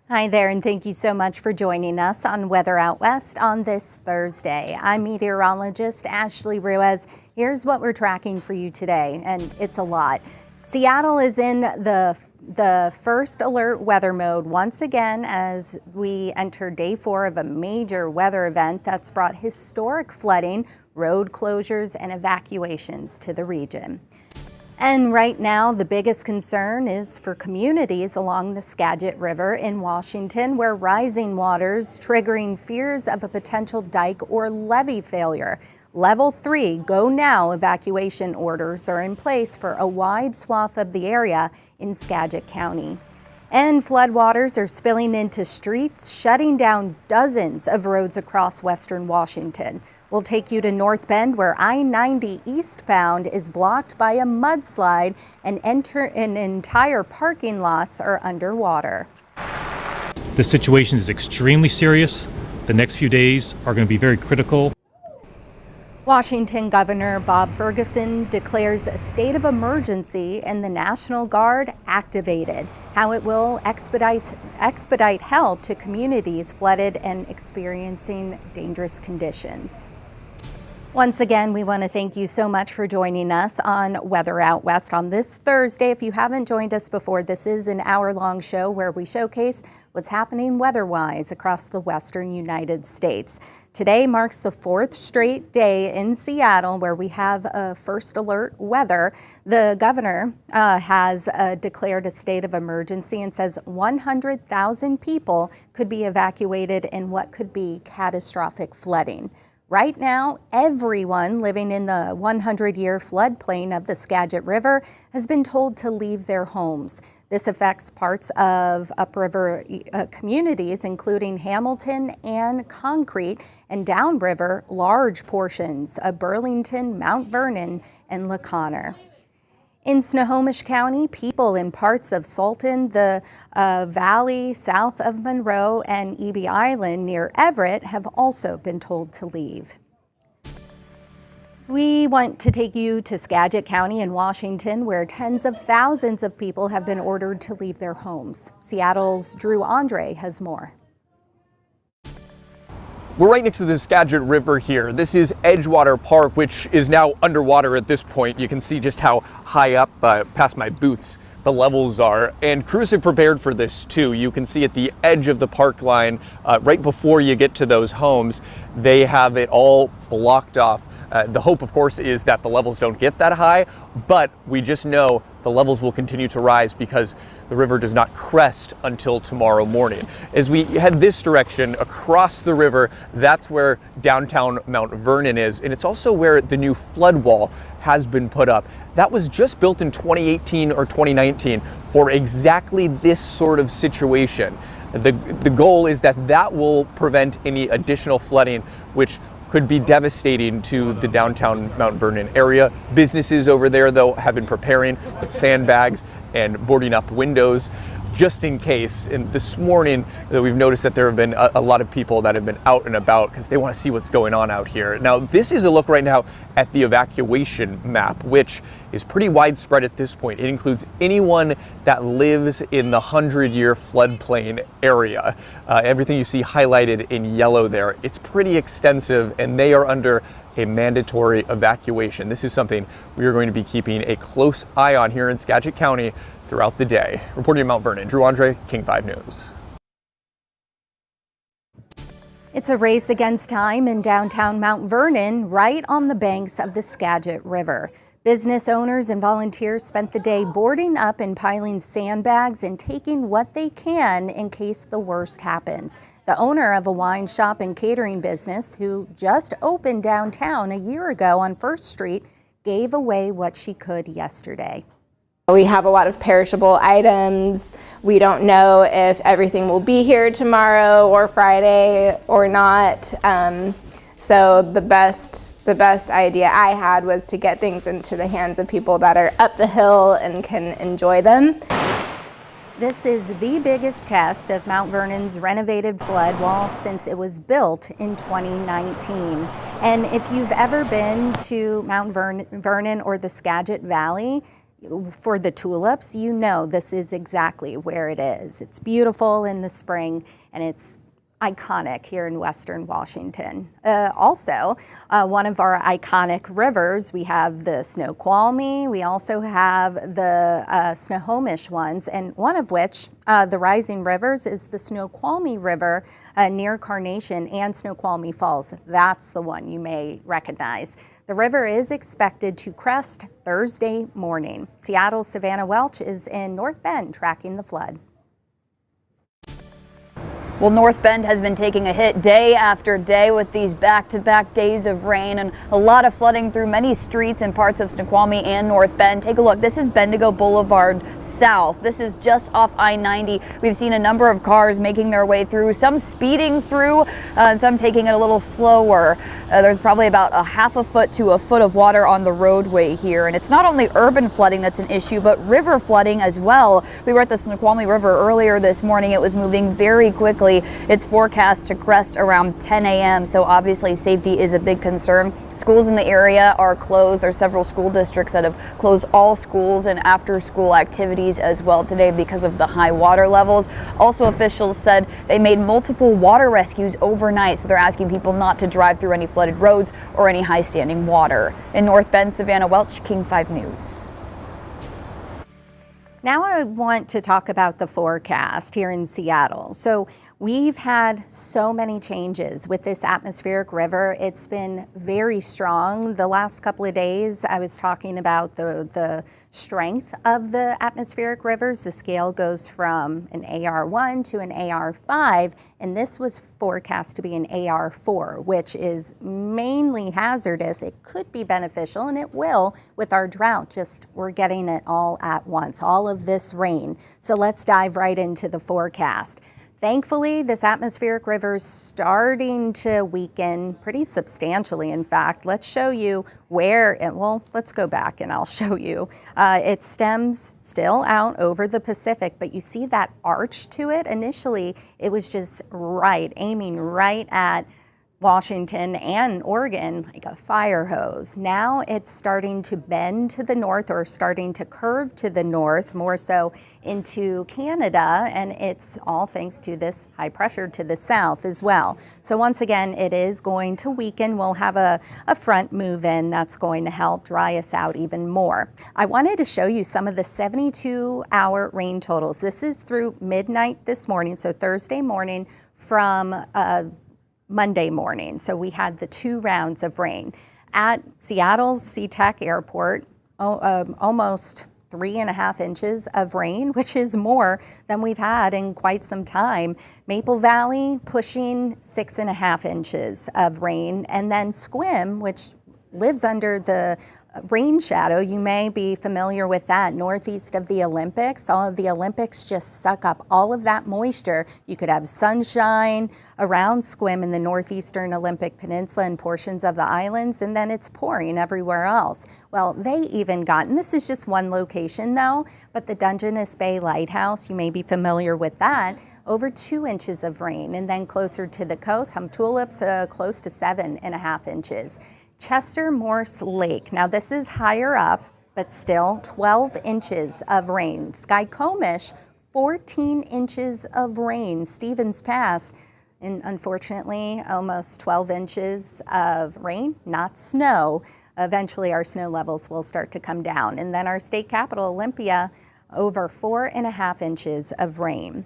Hi there, and thank you so much for joining us on Weather Out West on this Thursday. I'm meteorologist Ashley Ruiz. Here's what we're tracking for you today, and it's a lot. Seattle is in the first alert weather mode once again as we enter day 4 of a major weather event that's brought historic flooding, road closures, and evacuations to the region. And right now, the biggest concern is for communities along the Skagit River in Washington, where rising waters triggering fears of a potential dike or levee failure. Level 3 go now evacuation orders are in place for a wide swath of the area in Skagit County. And floodwaters are spilling into streets, shutting down dozens of roads across western Washington. We'll take you to North Bend, where I-90 eastbound is blocked by a mudslide and entire parking lots are underwater. The situation is extremely serious. The next few days are going to be very critical. Washington Governor Bob Ferguson declares a state of emergency and the National Guard activated. How it will expedite help to communities flooded and experiencing dangerous conditions. Once again, we want to thank you so much for joining us on Weather Out West on this Thursday. If you haven't joined us before, this is an hour-long show where we showcase what's happening weather-wise across the western United States. Today marks the 4th straight day in Seattle where we have a first alert weather. The governor has declared a state of emergency and says 100,000 people could be evacuated in what could be catastrophic flooding. Right now, everyone living in the 100-year floodplain of the Skagit River has been told to leave their homes. This affects parts of upriver communities, including Hamilton and Concrete, and downriver, large portions of Burlington, Mount Vernon, and LaConner. In Snohomish County, people in parts of Salton, the valley south of Monroe, and Eby Island near Everett have also been told to leave. We want to take you to Skagit County in Washington, where tens of thousands of people have been ordered to leave their homes. Seattle's Drew Andre has more. We're right next to the Skagit River here. This is Edgewater Park, which is now underwater at this point. You can see just how high up past my boots the levels are, and crews have prepared for this too. You can see at the edge of the park line, right before you get to those homes, they have it all blocked off. The hope, of course, is that the levels don't get that high, but we just know the levels will continue to rise because the river does not crest until tomorrow morning. As we head this direction across the river, that's where downtown Mount Vernon is, and it's also where the new flood wall has been put up. That was just built in 2018 or 2019 for exactly this sort of situation. The goal is that will prevent any additional flooding, which could be devastating to the downtown Mount Vernon area. Businesses over there, though, have been preparing with sandbags and boarding up windows just in case. And this morning, we've noticed that there have been a lot of people that have been out and about because they want to see what's going on out here. Now, this is a look right now at the evacuation map, which is pretty widespread at this point. It includes anyone that lives in the 100-year floodplain area. Everything you see highlighted in yellow there, it's pretty extensive, and they are under a mandatory evacuation. This is something we are going to be keeping a close eye on here in Skagit County throughout the day. Reporting in Mount Vernon, Drew Andre, King 5 News. It's a race against time in downtown Mount Vernon, right on the banks of the Skagit River. Business owners and volunteers spent the day boarding up and piling sandbags and taking what they can in case the worst happens. The owner of a wine shop and catering business, who just opened downtown a year ago on 1st Street, gave away what she could yesterday. We have a lot of perishable items. We don't know if everything will be here tomorrow or Friday or not. So the best idea I had was to get things into the hands of people that are up the hill and can enjoy them. This is the biggest test of Mount Vernon's renovated flood wall since it was built in 2019. And if you've ever been to Mount Vernon or the Skagit Valley, For the tulips, you know this is exactly where it is. It's beautiful in the spring, and it's iconic here in Western Washington. Also, one of our iconic rivers, we have the Snoqualmie, we also have the Snohomish ones, and one of which, the rising rivers, is the Snoqualmie River near Carnation and Snoqualmie Falls. That's the one you may recognize. The river is expected to crest Thursday morning. Seattle's Savannah Welch is in North Bend tracking the flood. Well, North Bend has been taking a hit day after day with these back-to-back days of rain and a lot of flooding through many streets and parts of Snoqualmie and North Bend. Take a look. This is Bendigo Boulevard South. This is just off I-90. We've seen a number of cars making their way through, some speeding through and some taking it a little slower. There's probably about a half a foot to a foot of water on the roadway here. And it's not only urban flooding that's an issue, but river flooding as well. We were at the Snoqualmie River earlier this morning. It was moving very quickly. It's forecast to crest around 10 a.m. So obviously safety is a big concern. Schools in the area are closed. There's several school districts that have closed all schools and after school activities as well today because of the high water levels. Also, officials said they made multiple water rescues overnight. So they're asking people not to drive through any flooded roads or any high standing water. In North Bend, Savannah Welch, King 5 News. Now I want to talk about the forecast here in Seattle. So we've had so many changes with this atmospheric river. It's been very strong. The last couple of days, I was talking about the strength of the atmospheric rivers. The scale goes from an AR1 to an AR5, and this was forecast to be an AR4, which is mainly hazardous. It could be beneficial, and it will with our drought, just we're getting it all at once, all of this rain. So let's dive right into the forecast. Thankfully, this atmospheric river is starting to weaken pretty substantially. In fact, let's show you where, well, let's go back and I'll show you. It stems still out over the Pacific, but you see that arch to it? Initially, it was just aiming right at Washington and Oregon like a fire hose. Now it's starting to bend to the north, or starting to curve to the north, more so into Canada, and it's all thanks to this high pressure to the south as well. So once again, it is going to weaken. We'll have a front move in that's going to help dry us out even more. I wanted to show you some of the 72-hour rain totals. This is through midnight this morning, so Thursday morning from Monday morning. So we had the 2 rounds of rain. At Seattle's SeaTac Airport, almost 3.5 inches of rain, which is more than we've had in quite some time. Maple Valley pushing 6.5 inches of rain. And then Sequim, which lives under the rain shadow, you may be familiar with that, northeast of the Olympics. All of the Olympics just suck up all of that moisture. You could have sunshine around Sequim in the northeastern Olympic Peninsula and portions of the islands, and then it's pouring everywhere else. Well, they even got, and this is just one location though, but the Dungeness Bay Lighthouse, you may be familiar with that, over 2 inches of rain. And then closer to the coast, Tulips, close to 7.5 inches. Chester Morse Lake. Now this is higher up, but still 12 inches of rain. Skycomish, 14 inches of rain. Stevens Pass, and unfortunately, almost 12 inches of rain, not snow. Eventually our snow levels will start to come down. And then our state capital, Olympia, over 4.5 inches of rain.